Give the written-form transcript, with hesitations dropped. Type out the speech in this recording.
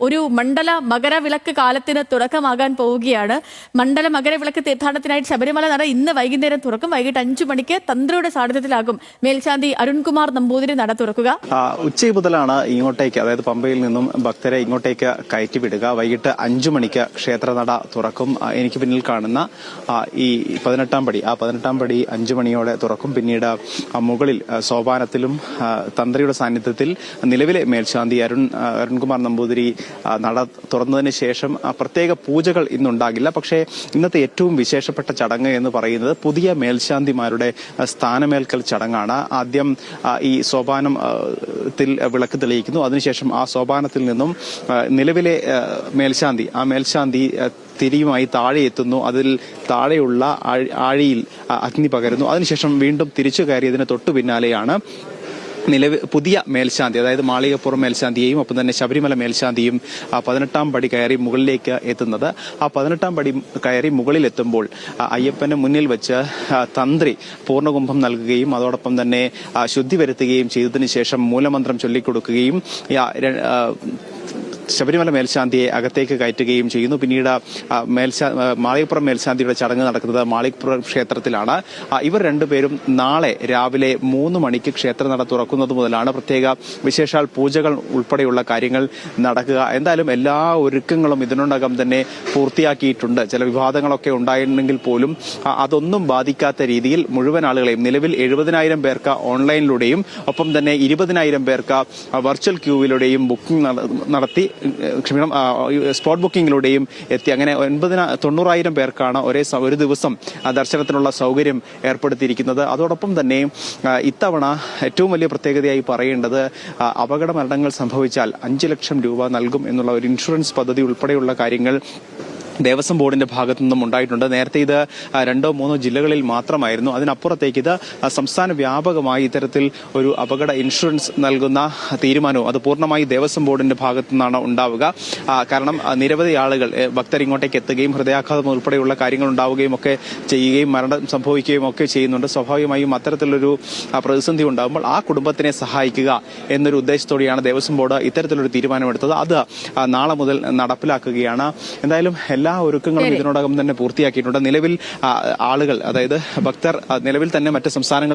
ഒരു മണ്ഡല മകരവിളക്ക് കാലത്തിന് തുടക്കമാകാൻ പോവുകയാണ്. മണ്ഡല മകരവിളക്ക് തീർത്ഥാടനത്തിനായിട്ട് ശബരിമല നട ഇന്ന് വൈകുന്നേരം തുറക്കും. വൈകിട്ട് 5 മണിക്ക് തന്ത്രിയുടെ സാന്നിധ്യത്തിലാകും മേൽശാന്തി അരുൺകുമാർ നമ്പൂതിരി നട തുറക്കുക. ഉച്ച മുതലാണ് ഇങ്ങോട്ടേക്ക്, അതായത് പമ്പയിൽ നിന്നും ഭക്തരെ ഇങ്ങോട്ടേക്ക് കയറ്റിവിടുക. വൈകിട്ട് 5 മണിക്ക് ക്ഷേത്രനട തുറക്കും. എനിക്ക് പിന്നിൽ കാണുന്ന ഈ 18-ാം പടി, ആ 18-ാം പടി 5 മണിയോടെ തുറക്കും. പിന്നീട് മുകളിൽ സോപാനത്തിലും തന്ത്രിയുടെ സാന്നിധ്യത്തിൽ നിലവിലെ മേൽശാന്തി അരുൺകുമാർ നമ്പൂതിരി നട തുറന്നതിന് ശേഷം പ്രത്യേക പൂജകൾ ഇന്നുണ്ടാകില്ല. പക്ഷേ ഇന്നത്തെ ഏറ്റവും വിശേഷപ്പെട്ട ചടങ്ങ് എന്ന് പറയുന്നത് പുതിയ മേൽശാന്തിമാരുടെ സ്ഥാനമേൽക്കൽ ചടങ്ങാണ്. ആദ്യം ഈ സോപാനത്തിൽ വിളക്ക് തെളിയിക്കുന്നു. അതിനുശേഷം ആ സോപാനത്തിൽ നിന്നും നിലവിലെ മേൽശാന്തി തിരിയുമായി താഴെ എത്തുന്നു. അതിൽ താഴെയുള്ള ആഴിയിൽ അഗ്നി പകരുന്നു. അതിനുശേഷം വീണ്ടും തിരിച്ചു കയറിയതിന് തൊട്ടു പിന്നാലെയാണ് പുതിയ മേൽശാന്തി, അതായത് മാളികപ്പുറം മേൽശാന്തിയെയും ഒപ്പം തന്നെ ശബരിമല മേൽശാന്തിയും 18-ാം പടി കയറി മുകളിലേക്ക് എത്തുന്നത്. ആ 18-ാം പടി കയറി മുകളിലെത്തുമ്പോൾ അയ്യപ്പന് മുന്നിൽ വെച്ച് തന്ത്രി പൂർണ്ണകുംഭം നൽകുകയും അതോടൊപ്പം തന്നെ ശുദ്ധി വരുത്തുകയും ചെയ്തതിനു ശേഷം മൂലമന്ത്രം ചൊല്ലിക്കൊടുക്കുകയും ശബരിമല മേൽശാന്തിയെ അകത്തേക്ക് കയറ്റുകയും ചെയ്യുന്നു. പിന്നീട് മാളികപ്പുറം മേൽശാന്തിയുടെ ചടങ്ങ് നടക്കുന്നത് മാളികപ്പുറം ക്ഷേത്രത്തിലാണ്. ഇവർ രണ്ടുപേരും നാളെ രാവിലെ 3 മണിക്ക് ക്ഷേത്രനട തുറക്കുന്നത് മുതലാണ് പ്രത്യേക വിശേഷാൽ പൂജകൾ ഉൾപ്പെടെയുള്ള കാര്യങ്ങൾ നടക്കുക. എന്തായാലും എല്ലാ ഒരുക്കങ്ങളും ഇതിനോടകം തന്നെ പൂർത്തിയാക്കിയിട്ടുണ്ട്. ചില വിവാദങ്ങളൊക്കെ ഉണ്ടായിരുന്നെങ്കിൽ പോലും അതൊന്നും ബാധിക്കാത്ത രീതിയിൽ മുഴുവൻ ആളുകളെയും, നിലവിൽ 70,000 പേർക്ക് ഓൺലൈനിലൂടെയും ഒപ്പം തന്നെ 20,000 പേർക്ക് വെർച്വൽ ക്യൂവിലൂടെയും ബുക്കിംഗ് നടത്തി, സ്പോട്ട് ബുക്കിംഗിലൂടെയും എത്തി. അങ്ങനെ 90,000 പേർക്കാണ് ഒരു ദിവസം ദർശനത്തിനുള്ള സൗകര്യം ഏർപ്പെടുത്തിയിരിക്കുന്നത്. അതോടൊപ്പം തന്നെ ഇത്തവണ ഏറ്റവും വലിയ പ്രത്യേകതയായി പറയേണ്ടത് അപകട മരണങ്ങൾ സംഭവിച്ചാൽ 5 ലക്ഷം രൂപ നൽകും എന്നുള്ള ഒരു ഇൻഷുറൻസ് പദ്ധതി ഉൾപ്പെടെയുള്ള കാര്യങ്ങൾ ദേവസ്വം ബോർഡിന്റെ ഭാഗത്തു നിന്നും ഉണ്ടായിട്ടുണ്ട്. നേരത്തെ ഇത് 2-3 ജില്ലകളിൽ മാത്രമായിരുന്നു. അതിനപ്പുറത്തേക്ക് ഇത് സംസ്ഥാന വ്യാപകമായി ഇത്തരത്തിൽ ഒരു അപകട ഇൻഷുറൻസ് നൽകുന്ന തീരുമാനവും അത് പൂർണ്ണമായി ദേവസ്വം ബോർഡിന്റെ ഭാഗത്തു നിന്നാണ് ഉണ്ടാവുക. കാരണം നിരവധി ആളുകൾ ഭക്തർ ഇങ്ങോട്ടേക്ക് എത്തുകയും ഹൃദയാഘാതം ഉൾപ്പെടെയുള്ള കാര്യങ്ങൾ ഉണ്ടാവുകയും ഒക്കെ ചെയ്യുകയും മരണം സംഭവിക്കുകയും ഒക്കെ ചെയ്യുന്നുണ്ട്. സ്വാഭാവികമായും അത്തരത്തിലൊരു പ്രതിസന്ധി ഉണ്ടാകുമ്പോൾ ആ കുടുംബത്തിനെ സഹായിക്കുക എന്നൊരു ഉദ്ദേശത്തോടെയാണ് ദേവസ്വം ബോർഡ് ഇത്തരത്തിലൊരു തീരുമാനമെടുത്തത്. അത് നാളെ മുതൽ നടപ്പിലാക്കുകയാണ്. എന്തായാലും എല്ലാ ഒരുക്കങ്ങളും ഇതിനോടകം തന്നെ പൂർത്തിയാക്കിയിട്ടുണ്ട്. നിലവിൽ ആളുകൾ, അതായത് ഭക്തർ നിലവിൽ തന്നെ മറ്റ് സംസ്ഥാനങ്ങൾ